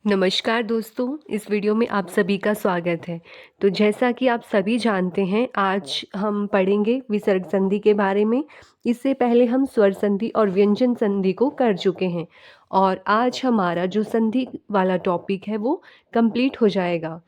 नमस्कार दोस्तों, इस वीडियो में आप सभी का स्वागत है। तो जैसा कि आप सभी जानते हैं, आज हम पढ़ेंगे विसर्ग संधि के बारे में। इससे पहले हम स्वर संधि और व्यंजन संधि को कर चुके हैं और आज हमारा जो संधि वाला टॉपिक है वो कंप्लीट हो जाएगा।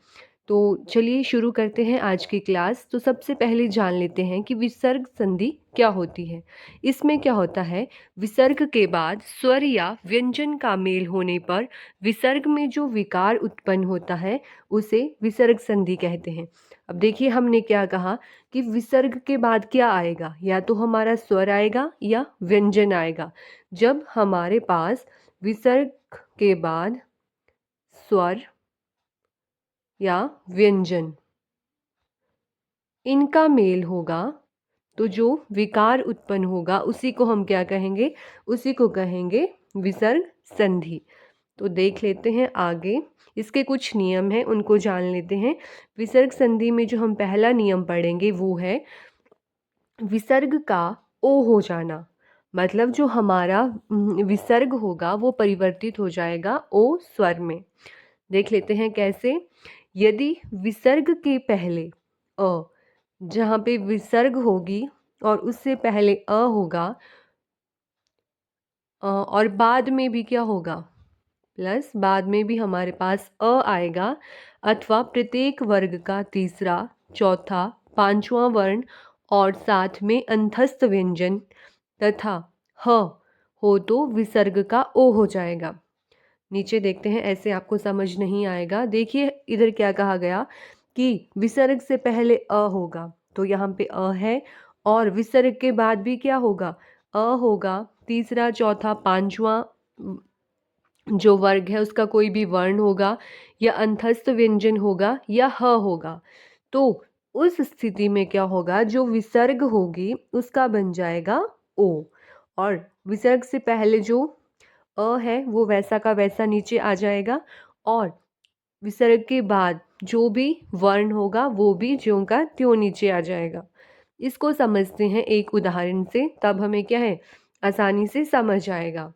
तो चलिए शुरू करते हैं आज की क्लास। तो सबसे पहले जान लेते हैं कि विसर्ग संधि क्या होती है। इसमें क्या होता है, विसर्ग के बाद स्वर या व्यंजन का मेल होने पर विसर्ग में जो विकार उत्पन्न होता है उसे विसर्ग संधि कहते हैं। अब देखिए, हमने क्या कहा कि विसर्ग के बाद क्या आएगा, या तो हमारा स्वर आएगा या व्यंजन आएगा। जब हमारे पास विसर्ग के बाद स्वर या व्यंजन इनका मेल होगा तो जो विकार उत्पन्न होगा उसी को हम क्या कहेंगे, उसी को कहेंगे विसर्ग संधि। तो देख लेते हैं आगे, इसके कुछ नियम हैं उनको जान लेते हैं। विसर्ग संधि में जो हम पहला नियम पढ़ेंगे वो है विसर्ग का ओ हो जाना। मतलब जो हमारा विसर्ग होगा वो परिवर्तित हो जाएगा ओ स्वर में। देख लेते हैं कैसे। यदि विसर्ग के पहले अ, जहाँ पे विसर्ग होगी और उससे पहले अ होगा, और बाद में भी क्या होगा, प्लस बाद में भी हमारे पास अ आएगा, अथवा प्रत्येक वर्ग का तीसरा, चौथा, पांचवा वर्ण और साथ में अंतस्थ व्यंजन तथा ह हो तो विसर्ग का ओ हो जाएगा। नीचे देखते हैं, ऐसे आपको समझ नहीं आएगा। देखिए इधर क्या कहा गया कि विसर्ग से पहले अ होगा, तो यहाँ पे अ है, और विसर्ग के बाद भी क्या होगा, अ होगा, तीसरा, चौथा, पांचवा जो वर्ग है उसका कोई भी वर्ण होगा, या अंतस्थ व्यंजन होगा, या ह होगा। तो उस स्थिति में क्या होगा, जो विसर्ग होगी उसका बन जाएगा ओ, और विसर्ग से पहले जो अ है वो वैसा का वैसा नीचे आ जाएगा, और विसर्ग के बाद जो भी वर्ण होगा वो भी ज्यों का त्यों नीचे आ जाएगा। इसको समझते हैं एक उदाहरण से, तब हमें क्या है, आसानी से समझ आएगा।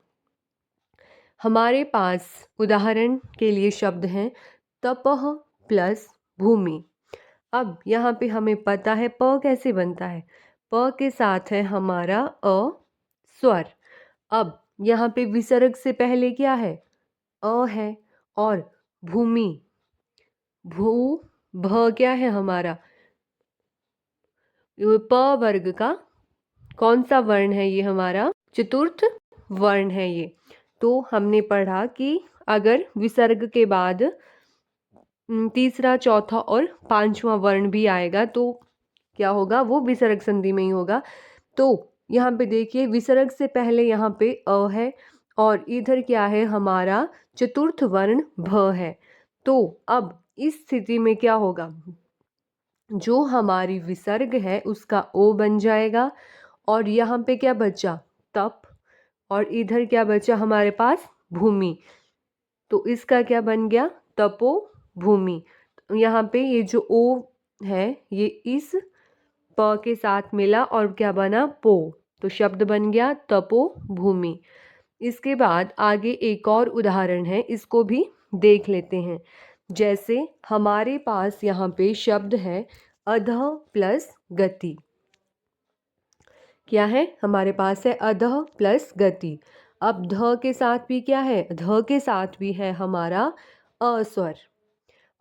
हमारे पास उदाहरण के लिए शब्द हैं तपह प्लस भूमि। अब यहाँ पे हमें पता है प कैसे बनता है। प के साथ है हमारा अ स्वर। अब यहाँ पे विसर्ग से पहले क्या है, अ है, और भूमि, भू, भ क्या है हमारा, प वर्ग का कौन सा वर्ण है, ये हमारा चतुर्थ वर्ण है ये। तो हमने पढ़ा कि अगर विसर्ग के बाद तीसरा, चौथा और पांचवा वर्ण भी आएगा तो क्या होगा, वो विसर्ग संधि में ही होगा। तो यहाँ पे देखिए, विसर्ग से पहले यहाँ पे अ है, और इधर क्या है हमारा चतुर्थ वर्ण भ है। तो अब इस स्थिति में क्या होगा, जो हमारी विसर्ग है उसका ओ बन जाएगा, और यहाँ पे क्या बचा, तप, और इधर क्या बचा हमारे पास, भूमि। तो इसका क्या बन गया, तपो भूमि। तो यहाँ पे ये जो ओ है ये इस प के साथ मिला और क्या बना, पो। तो शब्द बन गया तपो भूमि। इसके बाद आगे एक और उदाहरण है, इसको भी देख लेते हैं। जैसे हमारे पास यहाँ पे शब्द है अधः प्लस गति। क्या है हमारे पास, है अधः प्लस गति। अब ध के साथ भी क्या है, ध के साथ भी है हमारा अस्वर।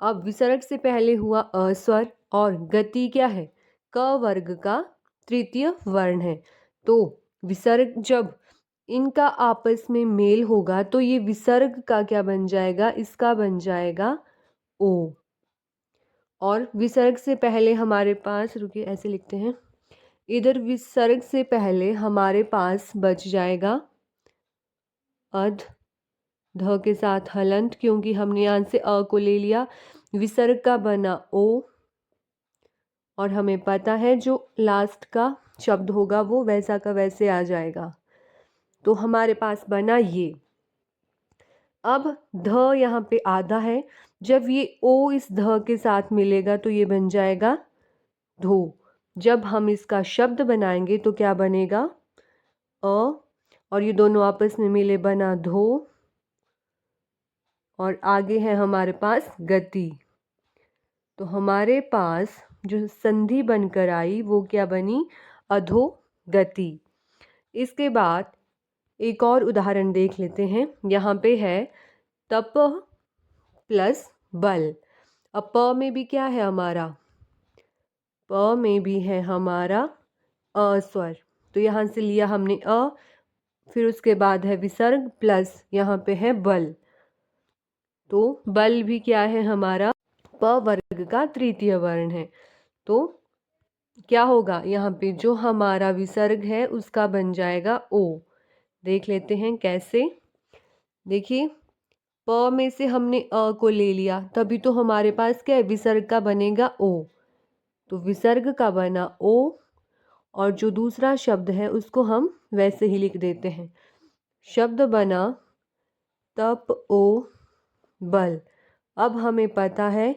अब विसर्ग से पहले हुआ अस्वर, और गति क्या है, क वर्ग का तृतीय वर्ण है। तो विसर्ग जब इनका आपस में मेल होगा तो ये विसर्ग का क्या बन जाएगा, इसका बन जाएगा ओ। और विसर्ग से पहले हमारे पास, रुकिए ऐसे लिखते हैं, इधर विसर्ग से पहले हमारे पास बच जाएगा अध, ध के साथ हलंत, क्योंकि हमने यहाँ से अ को ले लिया। विसर्ग का बना ओ, और हमें पता है जो लास्ट का शब्द होगा वो वैसा का वैसे आ जाएगा। तो हमारे पास बना ये। अब ध यहाँ पे आधा है, जब ये ओ इस ध के साथ मिलेगा तो ये बन जाएगा धो। जब हम इसका शब्द बनाएंगे तो क्या बनेगा, अ, और ये दोनों आपस में मिले बना धो, और आगे है हमारे पास गति। तो हमारे पास जो संधि बनकर आई वो क्या बनी? अधोगति। इसके बाद एक और उदाहरण देख लेते हैं। यहाँ पे है तप प्लस बल। अब प में भी क्या है हमारा? प में भी है हमारा अ स्वर। तो यहाँ से लिया हमने अ, फिर उसके बाद है विसर्ग प्लस यहाँ पे है बल। तो बल भी क्या है हमारा? प वर्ग का तृतीय वर्ण है। तो क्या होगा? यहाँ पे जो हमारा विसर्ग है उसका बन जाएगा ओ। देख लेते हैं कैसे। देखिए, प में से हमने अ को ले लिया, तभी तो हमारे पास क्या है? विसर्ग का बनेगा ओ। तो विसर्ग का बना ओ, और जो दूसरा शब्द है उसको हम वैसे ही लिख देते हैं। शब्द बना तप ओ बल। अब हमें पता है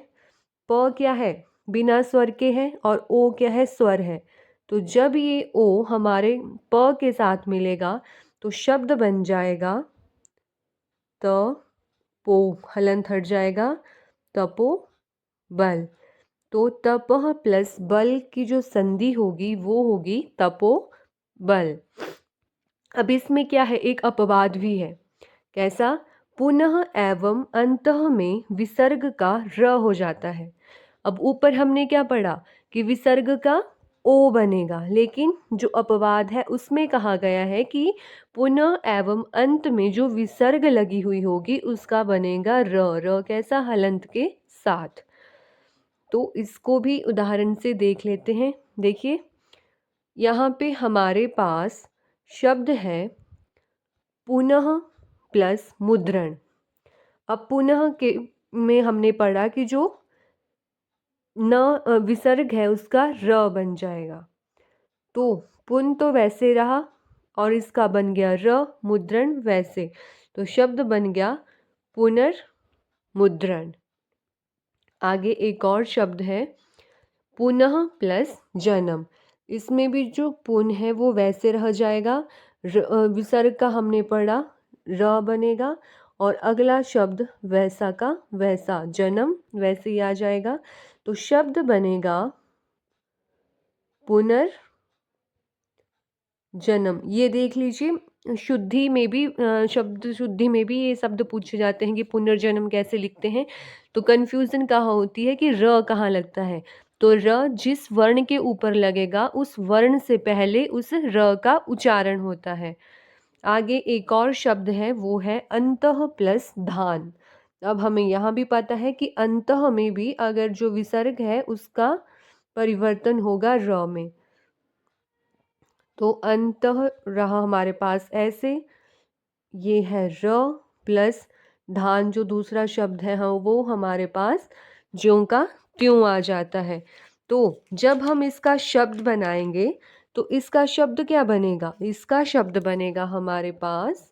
प क्या है? बिना स्वर के है, और ओ क्या है? स्वर है। तो जब ये ओ हमारे प के साथ मिलेगा तो शब्द बन जाएगा त पो, हलंत हट जाएगा, तपो बल। तो तपह प्लस बल की जो संधि होगी वो होगी तपो बल। अब इसमें क्या है? एक अपवाद भी है। कैसा? पुनः एवं अंतः में विसर्ग का र हो जाता है। अब ऊपर हमने क्या पढ़ा कि विसर्ग का ओ बनेगा, लेकिन जो अपवाद है उसमें कहा गया है कि पुनः एवं अंत में जो विसर्ग लगी हुई होगी उसका बनेगा र। र कैसा? हलंत के साथ। तो इसको भी उदाहरण से देख लेते हैं। देखिए, यहाँ पे हमारे पास शब्द है पुनः प्लस मुद्रण। अब पुनः के में हमने पढ़ा कि जो न विसर्ग है उसका र बन जाएगा। तो पुन तो वैसे रहा और इसका बन गया र, मुद्रण वैसे। तो शब्द बन गया पुनर्मुद्रण। आगे एक और शब्द है पुनः प्लस जन्म। इसमें भी जो पुन है वो वैसे रह जाएगा। विसर्ग का हमने पढ़ा र बनेगा, और अगला शब्द वैसा का वैसा, जन्म वैसे ही आ जाएगा। तो शब्द बनेगा पुनर्जन्म। ये देख लीजिए, शुद्धि में भी शब्द शुद्धि में भी ये शब्द पूछे जाते हैं कि पुनर्जन्म कैसे लिखते हैं। तो कंफ्यूजन कहाँ होती है कि र कहाँ लगता है। तो र जिस वर्ण के ऊपर लगेगा उस वर्ण से पहले उस र का उच्चारण होता है। आगे एक और शब्द है वो है अंतः प्लस धान। अब हमें यहाँ भी पता है कि अंतः में भी अगर जो विसर्ग है उसका परिवर्तन होगा र में। तो अंतः रहा हमारे पास ऐसे। ये है र प्लस धान, जो दूसरा शब्द है हाँ वो हमारे पास ज्यों का त्यों आ जाता है। तो जब हम इसका शब्द बनाएंगे तो इसका शब्द क्या बनेगा? इसका शब्द बनेगा हमारे पास,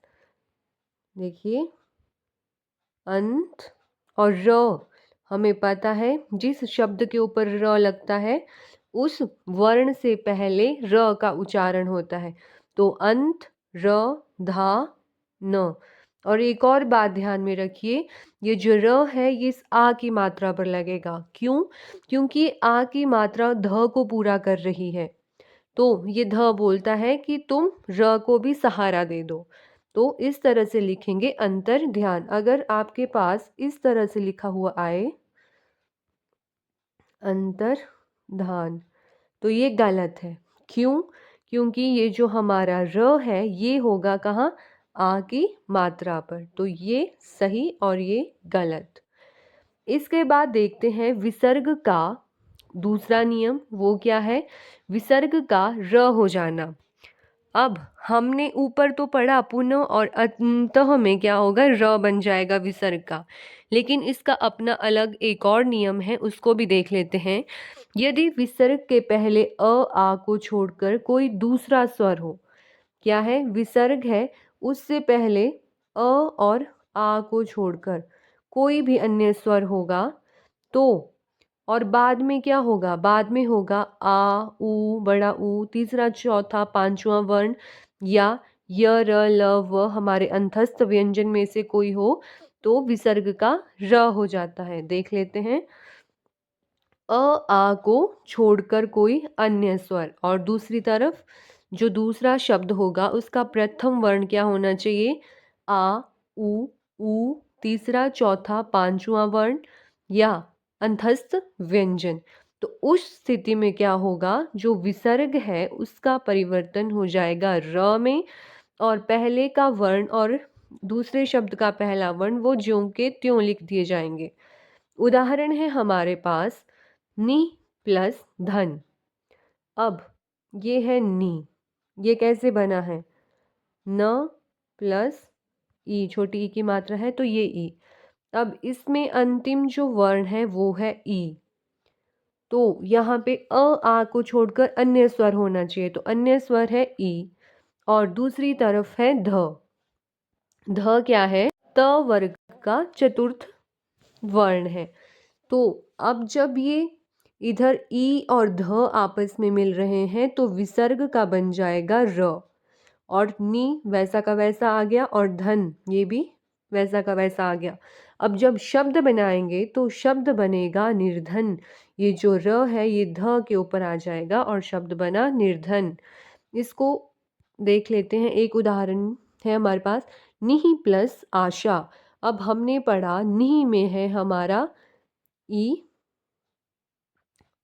देखिए, अंत और र। हमें पता है जिस शब्द के ऊपर र लगता है उस वर्ण से पहले र का उच्चारण होता है। तो अंत र धा न। और एक और बात ध्यान में रखिए, ये जो र है ये इस आ की मात्रा पर लगेगा। क्यों? क्योंकि आ की मात्रा ध को पूरा कर रही है। तो ये ध बोलता है कि तुम र को भी सहारा दे दो। तो इस तरह से लिखेंगे अंतर ध्यान। अगर आपके पास इस तरह से लिखा हुआ आए अंतर धान, तो ये गलत है। क्यों? क्योंकि ये जो हमारा र है ये होगा कहाँ? आ की मात्रा पर। तो ये सही और ये गलत। इसके बाद देखते हैं विसर्ग का दूसरा नियम। वो क्या है? विसर्ग का र हो जाना। अब हमने ऊपर तो पढ़ा पुनः और अंतः में क्या होगा? र बन जाएगा विसर्ग का। लेकिन इसका अपना अलग एक और नियम है, उसको भी देख लेते हैं। यदि विसर्ग के पहले आ को छोड़कर कोई दूसरा स्वर हो, क्या है? विसर्ग है उससे पहले और आ को छोड़कर कोई भी अन्य स्वर होगा तो, और बाद में क्या होगा? बाद में होगा आ, उ, बड़ा ऊ, तीसरा चौथा पांचवा वर्ण या य र ल व हमारे अंतस्थ व्यंजन में से कोई हो तो विसर्ग का र हो जाता है। देख लेते हैं। अ आ को छोड़कर कोई अन्य स्वर, और दूसरी तरफ जो दूसरा शब्द होगा उसका प्रथम वर्ण क्या होना चाहिए? आ, उ, तीसरा, चौथा, पांचवा वर्ण या अंतस्थ व्यंजन। तो उस स्थिति में क्या होगा? जो विसर्ग है उसका परिवर्तन हो जाएगा र में, और पहले का वर्ण और दूसरे शब्द का पहला वर्ण वो ज्यों के त्यों लिख दिए जाएंगे। उदाहरण है हमारे पास नी प्लस धन। अब ये है नी, ये कैसे बना है? न प्लस ई, छोटी ई की मात्रा है तो ये ई। अब इसमें अंतिम जो वर्ण है वो है ई, तो यहाँ पे अ आ को छोड़कर अन्य स्वर होना चाहिए, तो अन्य स्वर है ई, और दूसरी तरफ है ध। ध क्या है? त वर्ग का चतुर्थ वर्ण है। तो अब जब ये इधर ई और ध आपस में मिल रहे हैं तो विसर्ग का बन जाएगा र, और नी वैसा का वैसा आ गया, और धन ये भी वैसा का वैसा आ गया। अब जब शब्द बनाएंगे तो शब्द बनेगा निर्धन। ये जो र है ये ध के ऊपर आ जाएगा और शब्द बना निर्धन। इसको देख लेते हैं। एक उदाहरण है हमारे पास, निहि प्लस आशा। अब हमने पढ़ा निहि में है हमारा ई,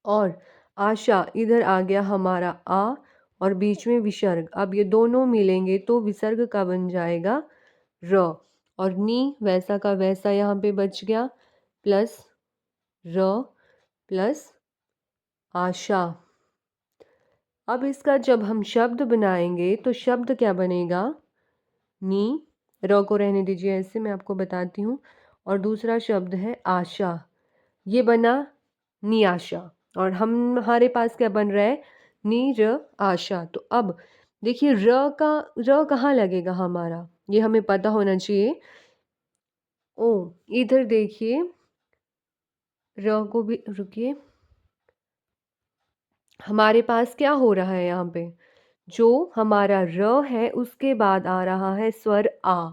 और आशा इधर आ गया हमारा आ, और बीच में विसर्ग। अब ये दोनों मिलेंगे तो विसर्ग का बन जाएगा र, और नी वैसा का वैसा यहाँ पे बच गया, प्लस र प्लस आशा। अब इसका जब हम शब्द बनाएंगे तो शब्द क्या बनेगा? नी, र को रहने दीजिए ऐसे, मैं आपको बताती हूँ, और दूसरा शब्द है आशा, ये बना नियाशा, और हमारे पास क्या बन रहा है? नी र आशा। तो अब देखिए र कहाँ लगेगा हमारा, ये हमें पता होना चाहिए। ओ इधर देखिए, र को भी, रुकिए, हमारे पास क्या हो रहा है यहाँ पे? जो हमारा र है उसके बाद आ रहा है स्वर आ,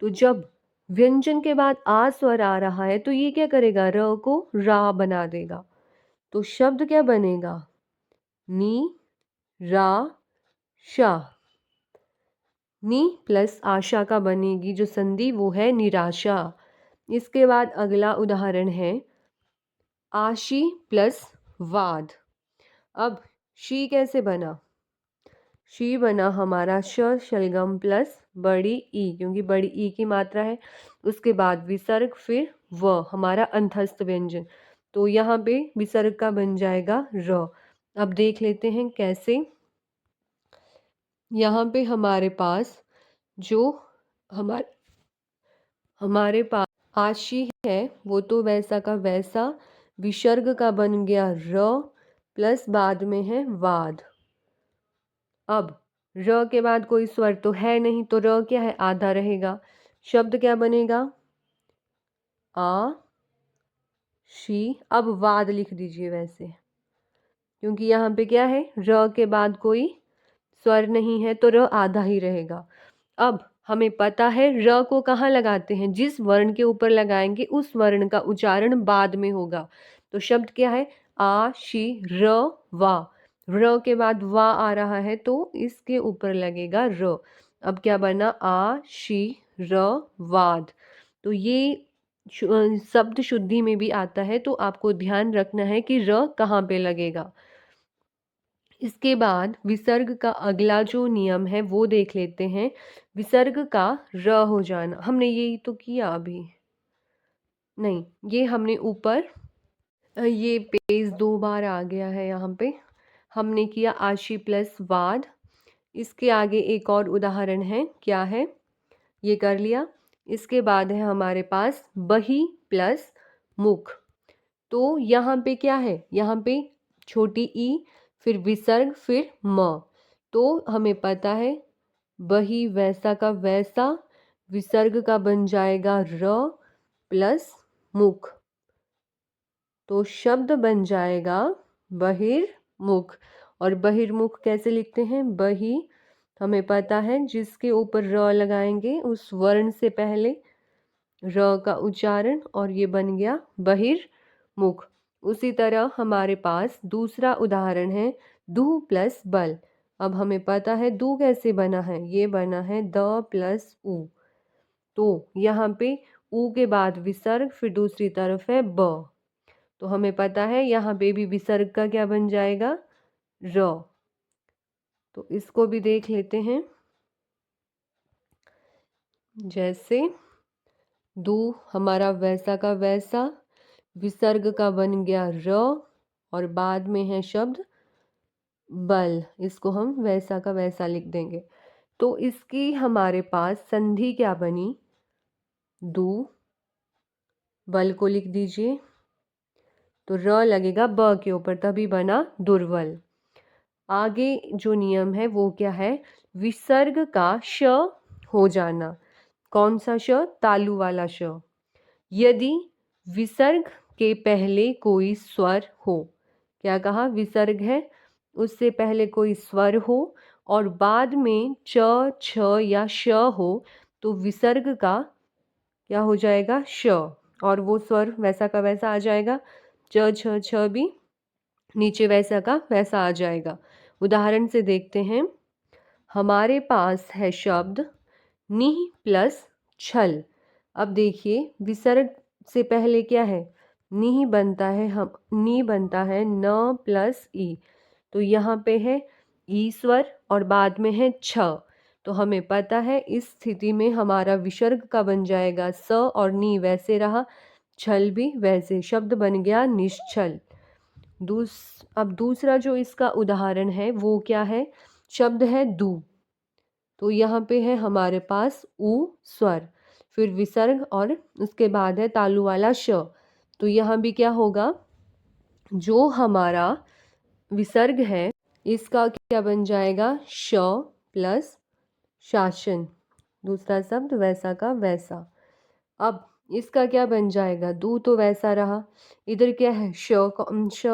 तो जब व्यंजन के बाद आ स्वर आ रहा है तो ये क्या करेगा? र को रा बना देगा। तो शब्द क्या बनेगा? नी रा शा। नी प्लस आशा का बनेगी जो संधि वो है निराशा। इसके बाद अगला उदाहरण है आशी प्लस वाद। अब शी कैसे बना? शी बना हमारा श शलगम प्लस बड़ी ई, क्योंकि बड़ी ई की मात्रा है, उसके बाद विसर्ग, फिर व हमारा अंतस्थ व्यंजन, तो यहाँ पे विसर्ग का बन जाएगा र। अब देख लेते हैं कैसे। यहाँ पे हमारे पास जो हमारे हमारे पास आशी है वो तो वैसा का वैसा विसर्ग का बन गया र, प्लस बाद में है वाद। अब र के बाद कोई स्वर तो है नहीं, तो र क्या है? आधा रहेगा। शब्द क्या बनेगा? आ शी। अब वाद लिख दीजिए वैसे, क्योंकि यहाँ पे क्या है? र के बाद कोई स्वर नहीं है तो र आधा ही रहेगा। अब हमें पता है र को कहाँ लगाते हैं, जिस वर्ण के ऊपर लगाएंगे उस वर्ण का उच्चारण बाद में होगा। तो शब्द क्या है? आ शी र वा। र के बाद वा आ रहा है तो इसके ऊपर लगेगा र। अब क्या बना? आ शी र वाद। तो ये शब्द शुद्धि में भी आता है, तो आपको ध्यान रखना है कि र कहाँ पे लगेगा। इसके बाद विसर्ग का अगला जो नियम है वो देख लेते हैं। विसर्ग का र हो जाना, हमने यही तो किया अभी, नहीं ये हमने ऊपर, ये पेज 2 बार आ गया है यहाँ पे। हमने किया आशी प्लस वाद। इसके आगे एक और उदाहरण है, क्या है ये कर लिया। इसके बाद है हमारे पास बही प्लस मुख। तो यहाँ पे क्या है? यहाँ पे छोटी ई, फिर विसर्ग, फिर म। तो हमें पता है बही वैसा का वैसा विसर्ग का बन जाएगा र, प्लस मुख, तो शब्द बन जाएगा बहिर्मुख। और बहिर्मुख कैसे लिखते हैं? बही हमें पता है जिसके ऊपर र लगाएंगे उस वर्ण से पहले र का उच्चारण और ये बन गया बहिर्मुख। उसी तरह हमारे पास दूसरा उदाहरण है दू प्लस बल। अब हमें पता है दू कैसे बना है, ये बना है द प्लस उ। तो यहाँ पे उ के बाद विसर्ग, फिर दूसरी तरफ है ब। तो हमें पता है यहाँ पे भी विसर्ग का क्या बन जाएगा, र। तो इसको भी देख लेते हैं। जैसे दू हमारा वैसा का वैसा, विसर्ग का बन गया र और बाद में है शब्द बल, इसको हम वैसा का वैसा लिख देंगे। तो इसकी हमारे पास संधि क्या बनी, दू, बल को लिख दीजिए तो र लगेगा ब के ऊपर, तभी बना दुर्बल। आगे जो नियम है वो क्या है, विसर्ग का श हो जाना। कौन सा श, तालु वाला श। यदि विसर्ग के पहले कोई स्वर हो, क्या कहा, विसर्ग है उससे पहले कोई स्वर हो और बाद में च, छ या श हो, तो विसर्ग का क्या हो जाएगा, श, और वो स्वर वैसा का वैसा आ जाएगा। च, छ, छ भी नीचे वैसा का वैसा आ जाएगा। उदाहरण से देखते हैं। हमारे पास है शब्द निह प्लस छल। अब देखिए विसर्ग से पहले क्या है, निह बनता है, हम नी बनता है न प्लस ई। तो यहाँ पे है ई स्वर और बाद में है छ। तो हमें पता है इस स्थिति में हमारा विसर्ग का बन जाएगा स और नी वैसे रहा, छल भी वैसे, शब्द बन गया निश्चल। अब दूसरा जो इसका उदाहरण है वो क्या है, शब्द है दू। तो यहाँ पे है हमारे पास उ स्वर, फिर विसर्ग और उसके बाद है तालु वाला श। तो यहाँ भी क्या होगा, जो हमारा विसर्ग है इसका क्या बन जाएगा, श प्लस शासन, दूसरा शब्द वैसा का वैसा। अब इसका क्या बन जाएगा, दू तो वैसा रहा, इधर क्या है श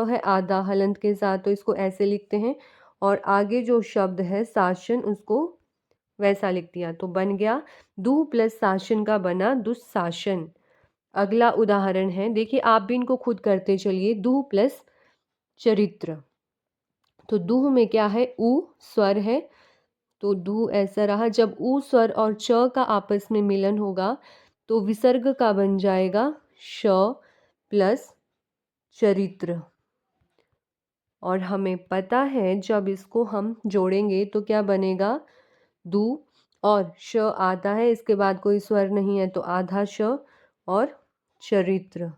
है आधा हलंत के साथ, तो इसको ऐसे लिखते हैं, और आगे जो शब्द है शासन उसको वैसा लिख दिया, तो बन गया दू प्लस शासन का बना दुशासन। अगला उदाहरण है, देखिए आप भी इनको खुद करते चलिए, दू प्लस चरित्र। तो दू में क्या है, उ स्वर है, तो दू ऐसा रहा। जब उ स्वर और च का आपस में मिलन होगा तो विसर्ग का बन जाएगा श प्लस चरित्र। और हमें पता है जब इसको हम जोड़ेंगे तो क्या बनेगा, दू और श आता है, इसके बाद कोई स्वर नहीं है तो आधा श और चरित्र,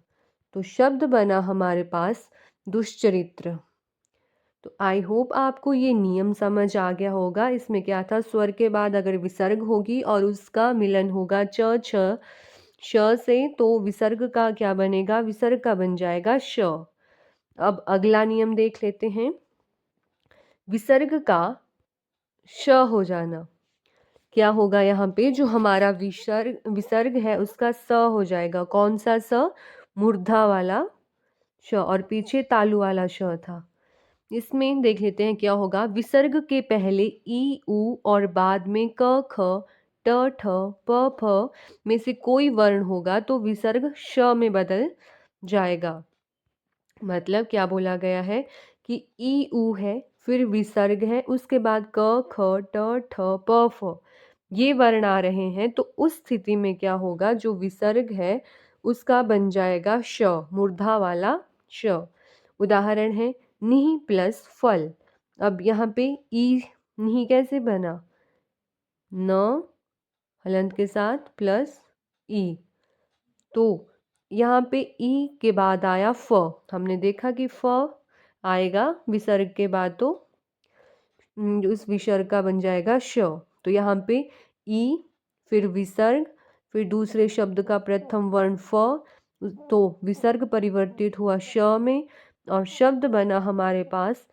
तो शब्द बना हमारे पास दुष्चरित्र। तो आई होप आपको ये नियम समझ आ गया होगा। इसमें क्या था, स्वर के बाद अगर विसर्ग होगी और उसका मिलन होगा च छ श से, तो विसर्ग का क्या बनेगा, विसर्ग का बन जाएगा श। अब अगला नियम देख लेते हैं, विसर्ग का श हो जाना। क्या होगा, यहाँ पे जो हमारा विसर्ग है उसका स हो जाएगा। कौन सा स, मूर्धा वाला श, और पीछे तालु वाला श था। इसमें देख लेते हैं क्या होगा, विसर्ग के पहले ई उ और बाद में क ख ट ठ प फ में से कोई वर्ण होगा तो विसर्ग श में बदल जाएगा। मतलब क्या बोला गया है कि ई उ है, फिर विसर्ग है, उसके बाद क ख ट ठ प फ ये वर्ण आ रहे हैं, तो उस स्थिति में क्या होगा, जो विसर्ग है उसका बन जाएगा श, मूर्धा वाला श। उदाहरण है निह प्लस फल। अब यहाँ पे ई निह कैसे बना, न हलंत के साथ प्लस ई, तो यहाँ पे ई के बाद आया फ। हमने देखा कि फ आएगा विसर्ग के बाद तो उस विसर्ग का बन जाएगा श। तो यहाँ पे ई, फिर विसर्ग, फिर दूसरे शब्द का प्रथम वर्ण फ, तो विसर्ग परिवर्तित हुआ श में और शब्द बना हमारे पास,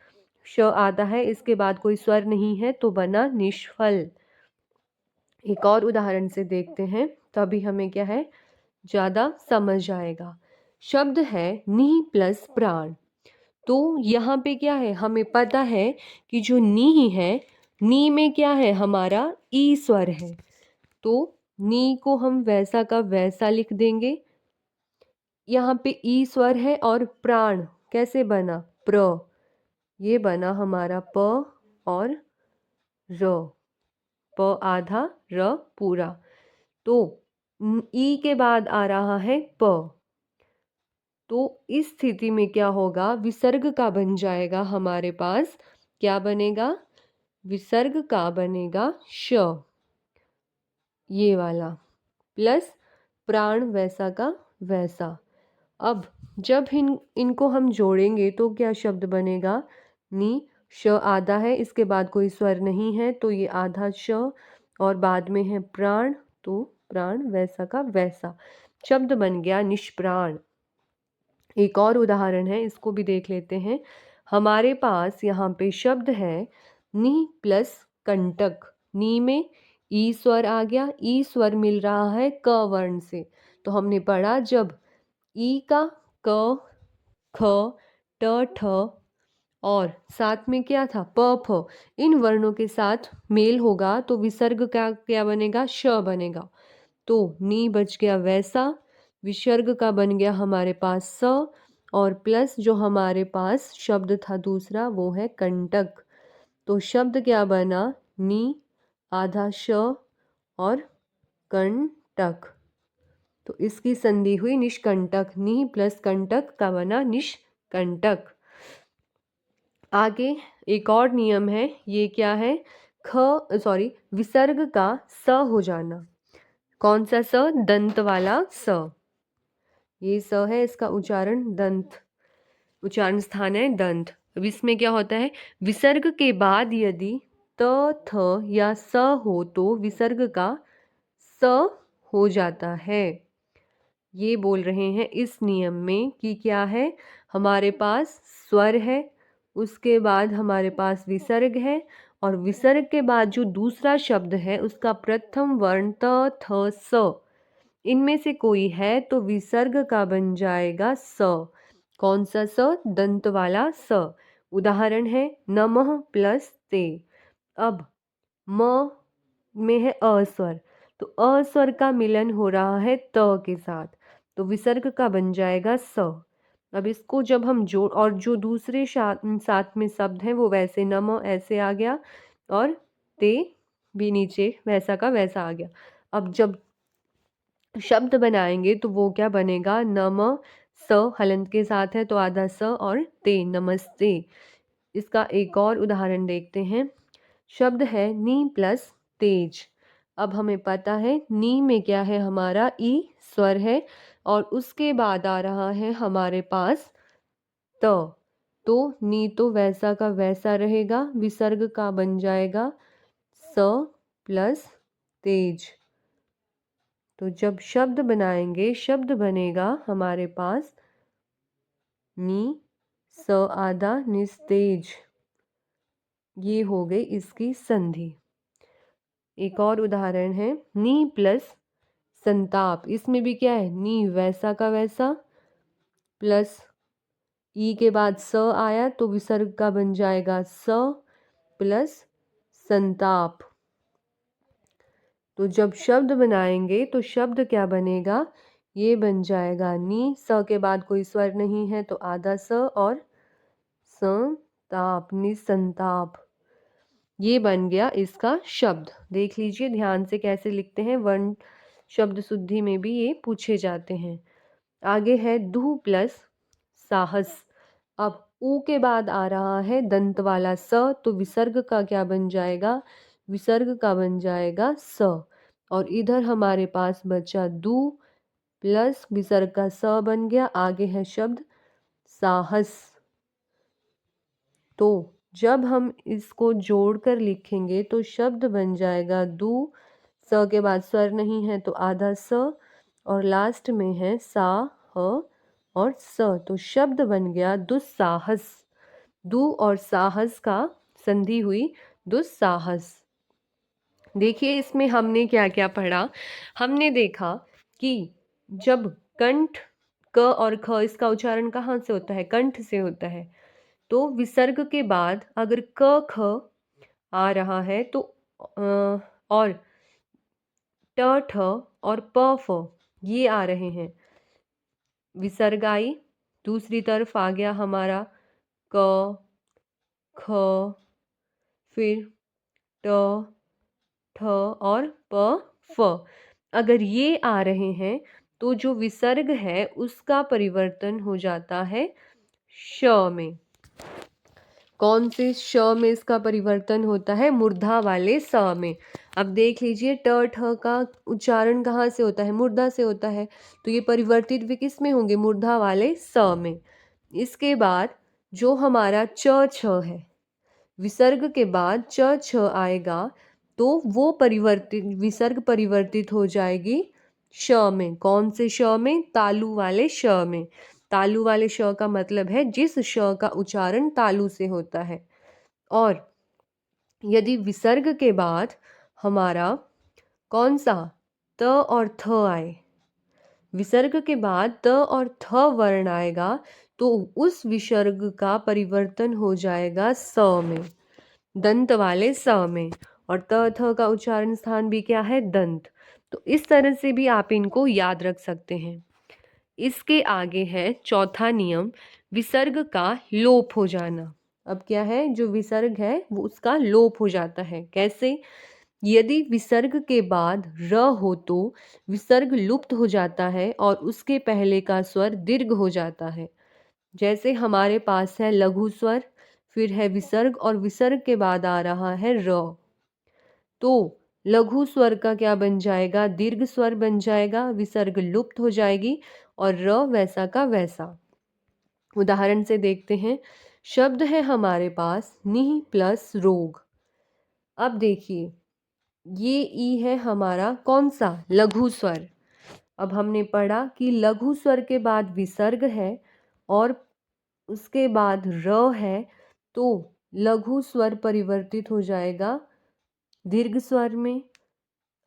श आता है इसके बाद कोई स्वर नहीं है तो बना निष्फल। एक और उदाहरण से देखते हैं, तभी हमें क्या है ज़्यादा समझ आएगा। शब्द है नी प्लस प्राण। तो यहाँ पे क्या है, हमें पता है कि जो नी है, नी में क्या है हमारा ई स्वर है, तो नी को हम वैसा का वैसा लिख देंगे। यहाँ पे ई स्वर है और प्राण कैसे बना, प्र, ये बना हमारा प और र, प आधा र पूरा। तो ई के बाद आ रहा है प, तो इस स्थिति में क्या होगा, विसर्ग का बन जाएगा हमारे पास, क्या बनेगा, विसर्ग का बनेगा श, ये वाला, प्लस प्राण वैसा का वैसा। अब जब इनको हम जोड़ेंगे तो क्या शब्द बनेगा, नी, श आधा है, इसके बाद कोई स्वर नहीं है तो ये आधा श, और बाद में है प्राण, तो प्राण वैसा का वैसा, शब्द बन गया निष्प्राण। एक और उदाहरण है, इसको भी देख लेते हैं। हमारे पास यहाँ पे शब्द है नी प्लस कंटक। नी में ई स्वर आ गया, ई स्वर मिल रहा है क वर्ण से, तो हमने पढ़ा जब ई का क, ख, ट, ठ और साथ में क्या था प, फ, इन वर्णों के साथ मेल होगा तो विसर्ग का क्या बनेगा, श बनेगा। तो नी बच गया वैसा, विसर्ग का बन गया हमारे पास स, और प्लस जो हमारे पास शब्द था दूसरा वो है कंटक। तो शब्द क्या बना, नी आधा श और कंटक, तो इसकी संधि हुई निष्कंटक, नी प्लस कंटक का बना निष्कंटक। आगे एक और नियम है, ये क्या है, विसर्ग का स हो जाना। कौन सा स, दंत वाला स, ये स है, इसका उच्चारण दंत, उच्चारण स्थान है दंत। अब इसमें क्या होता है, विसर्ग के बाद यदि त, थ या स हो तो विसर्ग का स हो जाता है। ये बोल रहे हैं इस नियम में कि क्या है, हमारे पास स्वर है, उसके बाद हमारे पास विसर्ग है, और विसर्ग के बाद जो दूसरा शब्द है उसका प्रथम वर्ण त, थ, स, इनमें से कोई है तो विसर्ग का बन जाएगा स। कौन सा स, दंत वाला स। उदाहरण है नमः प्लस ते। अब म में है अ स्वर, तो अ स्वर का मिलन हो रहा है त के साथ, तो विसर्ग का बन जाएगा स। अब इसको जब हम जोड़, और जो दूसरे साथ में शब्द हैं वो वैसे नम ऐसे आ गया, और ते भी नीचे वैसा का वैसा आ गया। अब जब शब्द बनाएंगे तो वो क्या बनेगा, नम, स हलंत के साथ है तो आधा स और ते, नमस्ते। इसका एक और उदाहरण देखते हैं। शब्द है नी प्लस तेज। अब हमें पता है नी में क्या है, हमारा ई स्वर है, और उसके बाद आ रहा है हमारे पास त, तो नी तो वैसा का वैसा रहेगा, विसर्ग का बन जाएगा स प्लस तेज। तो जब शब्द बनाएंगे, शब्द बनेगा हमारे पास नी स आधा निस्तेज, ये हो गई इसकी संधि। एक और उदाहरण है नी प्लस संताप। इसमें भी क्या है, नी वैसा का वैसा, प्लस ई के बाद स आया तो विसर्ग का बन जाएगा स प्लस संताप। तो जब शब्द बनाएंगे तो शब्द क्या बनेगा, ये बन जाएगा नी, स के बाद कोई स्वर नहीं है तो आधा स और संताप, निसंताप, ये बन गया इसका शब्द। देख लीजिए ध्यान से कैसे लिखते हैं, वर्ण शब्द शुद्धि में भी ये पूछे जाते हैं। आगे है दू प्लस साहस। अब ऊ के बाद आ रहा है दंत वाला स, तो विसर्ग का क्या बन जाएगा, विसर्ग का बन जाएगा स, और इधर हमारे पास बचा दू प्लस विसर्ग का स बन गया। आगे है शब्द साहस। तो जब हम इसको जोड़कर लिखेंगे तो शब्द बन जाएगा दू, स के बाद स्वर नहीं है तो आधा स, और लास्ट में है सा, ह और स, तो शब्द बन गया दुस्साहस। दू और साहस का संधि हुई दुस्साहस। देखिए इसमें हमने क्या क्या पढ़ा। हमने देखा कि जब कंठ, क और ख, इसका उच्चारण कहाँ से होता है, कंठ से होता है, तो विसर्ग के बाद अगर क ख आ रहा है तो और ट ठ और प फ ये आ रहे हैं। विसर्ग आई, दूसरी तरफ आ गया हमारा क, ख, फिर ट, ठ और प, फ। अगर ये आ रहे हैं तो जो विसर्ग है उसका परिवर्तन हो जाता है श में। कौन से श में इसका परिवर्तन होता है? मूर्धा वाले स में। अब देख लीजिए ट ठ का उच्चारण कहाँ से होता है? मूर्धा से होता है, तो ये परिवर्तित भी किस में होंगे? मूर्धा वाले स में। इसके बाद जो हमारा च छ है, विसर्ग के बाद च छ आएगा तो वो परिवर्तित विसर्ग परिवर्तित हो जाएगी श में। कौन से श में? तालु वाले श में। तालु वाले श का मतलब है जिस श का उच्चारण तालु से होता है। और यदि विसर्ग के बाद हमारा कौन सा त और थ आए, विसर्ग के बाद त और थ वर्ण आएगा तो उस विसर्ग का परिवर्तन हो जाएगा स में, दंत वाले स में। और त थ का उच्चारण स्थान भी क्या है? दंत। तो इस तरह से भी आप इनको याद रख सकते हैं। इसके आगे है चौथा नियम, विसर्ग का लोप हो जाना। अब क्या है? जो विसर्ग है वो उसका लोप हो जाता है। कैसे? यदि विसर्ग के बाद र हो तो विसर्ग लुप्त हो जाता है और उसके पहले का स्वर दीर्घ हो जाता है। जैसे हमारे पास है लघु स्वर, फिर है विसर्ग और विसर्ग के बाद आ रहा है र, तो लघु स्वर का क्या बन जाएगा? दीर्घ स्वर बन जाएगा, विसर्ग लुप्त हो जाएगी और र वैसा का वैसा। उदाहरण से देखते हैं। शब्द है हमारे पास निह प्लस रोग। अब देखिए ये ई है हमारा कौन सा? लघु स्वर। अब हमने पढ़ा कि लघु स्वर के बाद विसर्ग है और उसके बाद र है, तो लघु स्वर परिवर्तित हो जाएगा दीर्घ स्वर में,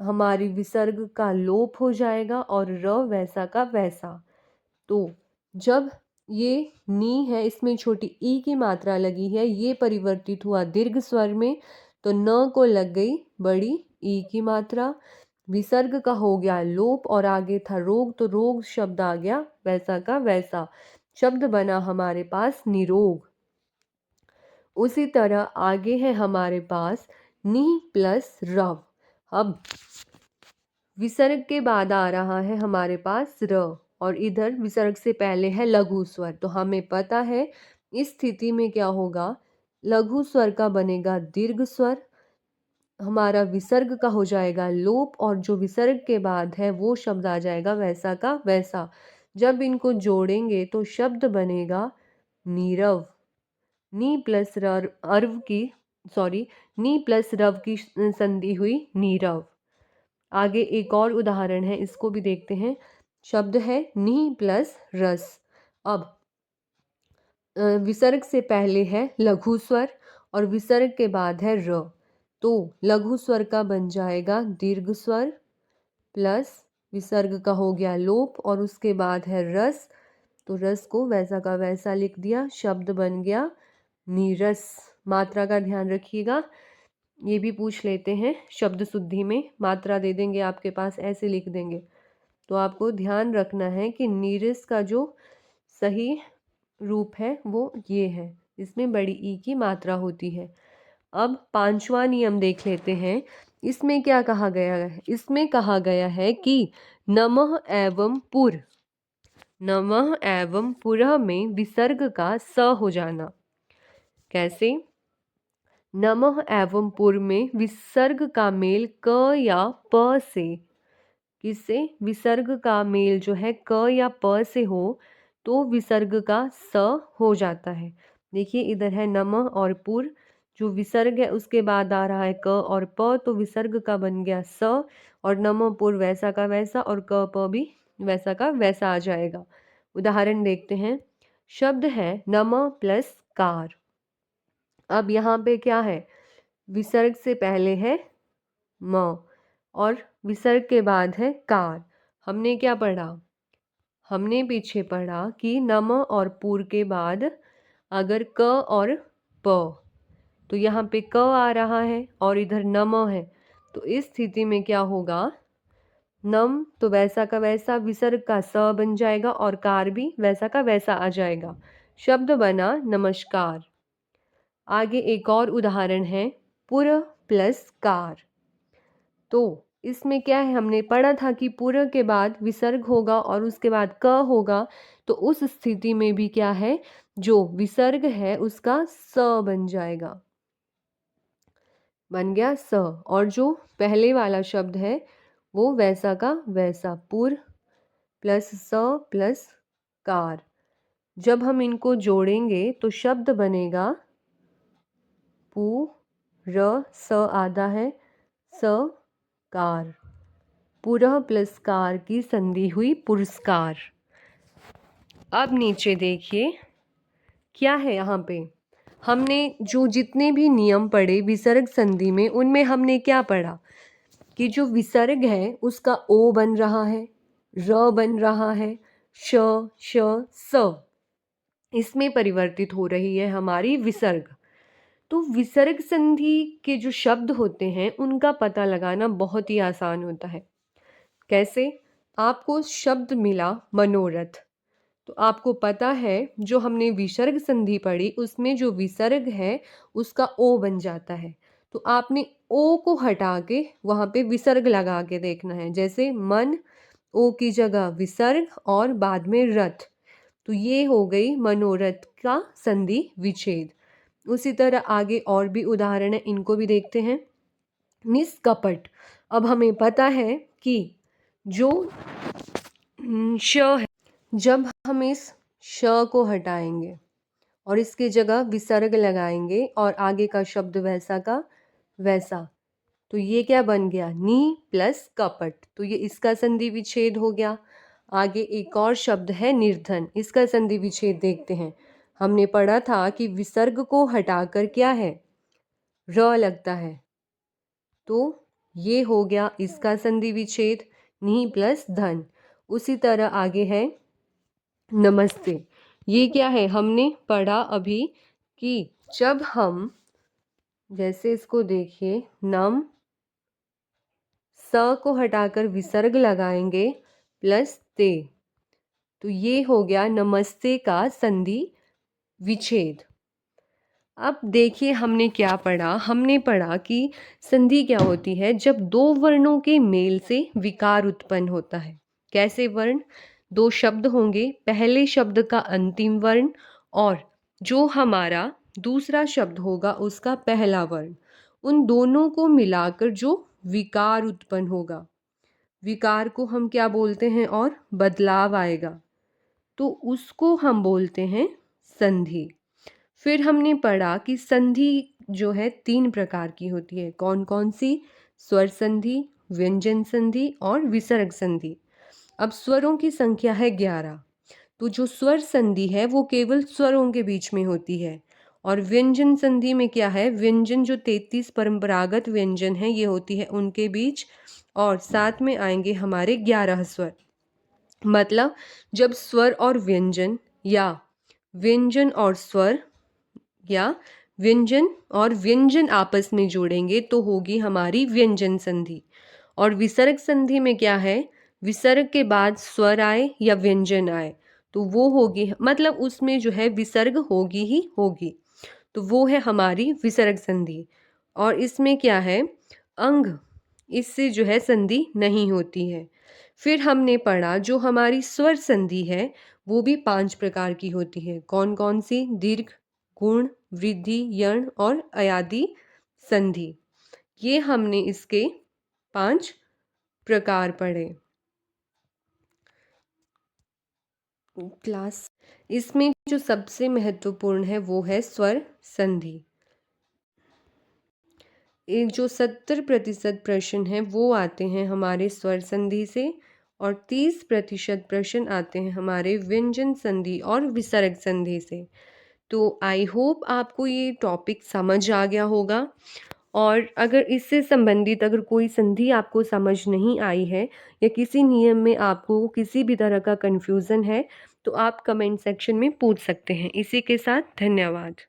हमारी विसर्ग का लोप हो जाएगा और र वैसा का वैसा। तो जब ये नी है, इसमें छोटी ई की मात्रा लगी है, ये परिवर्तित हुआ दीर्घ स्वर में, तो न को लग गई बड़ी ई की मात्रा, विसर्ग का हो गया लोप और आगे था रोग, तो रोग शब्द आ गया वैसा का वैसा। शब्द बना हमारे पास निरोग। उसी तरह आगे है हमारे पास नी प्लस रव। अब विसर्ग के बाद आ रहा है हमारे पास र और इधर विसर्ग से पहले है लघु स्वर, तो हमें पता है इस स्थिति में क्या होगा? लघु स्वर का बनेगा दीर्घ स्वर, हमारा विसर्ग का हो जाएगा लोप और जो विसर्ग के बाद है वो शब्द आ जाएगा वैसा का वैसा। जब इनको जोड़ेंगे तो शब्द बनेगा नीरव। नी प्लस अर्व की नी प्लस रव की संधि हुई नीरव। आगे एक और उदाहरण है, इसको भी देखते हैं। शब्द है नी प्लस रस। अब विसर्ग से पहले है लघु स्वर और विसर्ग के बाद है र, तो लघु स्वर का बन जाएगा दीर्घ स्वर प्लस विसर्ग का हो गया लोप और उसके बाद है रस, तो रस को वैसा का वैसा लिख दिया, शब्द बन गया नीरस। मात्रा का ध्यान रखिएगा, ये भी पूछ लेते हैं शब्द शुद्धि में, मात्रा दे देंगे आपके पास, ऐसे लिख देंगे। तो आपको ध्यान रखना है कि नीरस का जो सही रूप है वो ये है, इसमें बड़ी ई की मात्रा होती है। अब पांचवा नियम देख लेते हैं। इसमें क्या कहा गया है? इसमें कहा गया है कि नमः एवं पुर, नमः एवं पुरः में विसर्ग का स हो जाना। कैसे? नमः एवं पुर में विसर्ग का मेल क या प से, किससे? विसर्ग का मेल जो है क या प से हो तो विसर्ग का स हो जाता है। देखिए इधर है नमः और पुर, जो विसर्ग है उसके बाद आ रहा है क और प, तो विसर्ग का बन गया स और नमः पुर वैसा का वैसा और क प भी वैसा का वैसा आ जाएगा। उदाहरण देखते हैं। शब्द है नमः प्लस कार। अब यहाँ पे क्या है? विसर्ग से पहले है म और विसर्ग के बाद है कार। हमने क्या पढ़ा? हमने पीछे पढ़ा कि नम और पुर के बाद अगर क और प, तो यहाँ पे क आ रहा है और इधर नम है, तो इस स्थिति में क्या होगा? नम तो वैसा का वैसा विसर्ग का स बन जाएगा और कार भी वैसा का वैसा आ जाएगा। शब्द बना नमस्कार। आगे एक और उदाहरण है पुर प्लस कार। तो इसमें क्या है, हमने पढ़ा था कि पुर के बाद विसर्ग होगा और उसके बाद क होगा। तो उस स्थिति में भी क्या है, जो विसर्ग है उसका स बन जाएगा, बन गया स। और जो पहले वाला शब्द है वो वैसा का वैसा, पुर प्लस स प्लस कार। जब हम इनको जोड़ेंगे तो शब्द बनेगा पु र स आधा है स कार। पुरः प्लस कार की संधि हुई पुरस्कार। अब नीचे देखिए क्या है यहाँ पे, हमने जो जितने भी नियम पढ़े विसर्ग संधि में, उनमें हमने क्या पढ़ा कि जो विसर्ग है उसका ओ बन रहा है, र बन रहा है, श श स, इसमें परिवर्तित हो रही है हमारी विसर्ग। तो विसर्ग संधि के जो शब्द होते हैं उनका पता लगाना बहुत ही आसान होता है। कैसे, आपको शब्द मिला मनोरथ, तो आपको पता है जो हमने विसर्ग संधि पढ़ी उसमें जो विसर्ग है उसका ओ बन जाता है। तो आपने ओ को हटा के वहाँ पे विसर्ग लगा के देखना है। जैसे मन, ओ की जगह विसर्ग और बाद में रथ, तो ये हो गई मनोरथ का संधि विच्छेद। उसी तरह आगे और भी उदाहरण है, इनको भी देखते हैं। निष्कपट, अब हमें पता है कि जो श है, जब हम इस श को हटाएंगे और इसकी जगह विसर्ग लगाएंगे और आगे का शब्द वैसा का वैसा, तो ये क्या बन गया, नी प्लस कपट, तो ये इसका संधि विच्छेद हो गया। आगे एक और शब्द है निर्धन, इसका संधि विच्छेद देखते हैं। हमने पढ़ा था कि विसर्ग को हटाकर क्या है, र लगता है, तो ये हो गया इसका संधि विच्छेद, नी प्लस धन। उसी तरह आगे है नमस्ते, ये क्या है, हमने पढ़ा अभी कि जब हम जैसे इसको देखिए, नम स को हटाकर विसर्ग लगाएंगे प्लस ते, तो ये हो गया नमस्ते का संधि विच्छेद। अब देखिए हमने क्या पढ़ा, हमने पढ़ा कि संधि क्या होती है, जब दो वर्णों के मेल से विकार उत्पन्न होता है। कैसे वर्ण, दो शब्द होंगे, पहले शब्द का अंतिम वर्ण और जो हमारा दूसरा शब्द होगा उसका पहला वर्ण, उन दोनों को मिलाकर जो विकार उत्पन्न होगा, विकार को हम क्या बोलते हैं, और बदलाव आएगा तो उसको हम बोलते हैं संधि। फिर हमने पढ़ा कि संधि जो है 3 प्रकार की होती है। कौन कौन सी, स्वर संधि, व्यंजन संधि और विसर्ग संधि। अब स्वरों की संख्या है 11, तो जो स्वर संधि है वो केवल स्वरों के बीच में होती है। और व्यंजन संधि में क्या है, व्यंजन जो 33 परंपरागत व्यंजन है ये होती है उनके बीच, और साथ में आएंगे हमारे 11 स्वर। मतलब जब स्वर और व्यंजन या व्यंजन और स्वर या व्यंजन और व्यंजन आपस में जोड़ेंगे तो होगी हमारी व्यंजन संधि। और विसर्ग संधि में क्या है, विसर्ग के बाद स्वर आए या व्यंजन आए तो वो होगी, मतलब उसमें जो है विसर्ग होगी ही होगी, तो वो है हमारी विसर्ग संधि। और इसमें क्या है, अंग, इससे जो है संधि नहीं होती है। फिर हमने पढ़ा जो हमारी स्वर संधि है वो भी 5 प्रकार की होती है। कौन कौन सी, दीर्घ, गुण, वृद्धि, यण और अयादि संधि। ये हमने इसके 5 प्रकार पढ़े क्लास। इसमें जो सबसे महत्वपूर्ण है वो है स्वर संधि। एक जो 70% प्रश्न है वो आते हैं हमारे स्वर संधि से और 30% प्रश्न आते हैं हमारे व्यंजन संधि और विसर्ग संधि से। तो आई होप आपको ये टॉपिक समझ आ गया होगा। और अगर इससे संबंधित अगर कोई संधि आपको समझ नहीं आई है या किसी नियम में आपको किसी भी तरह का कन्फ्यूज़न है तो आप कमेंट सेक्शन में पूछ सकते हैं। इसी के साथ धन्यवाद।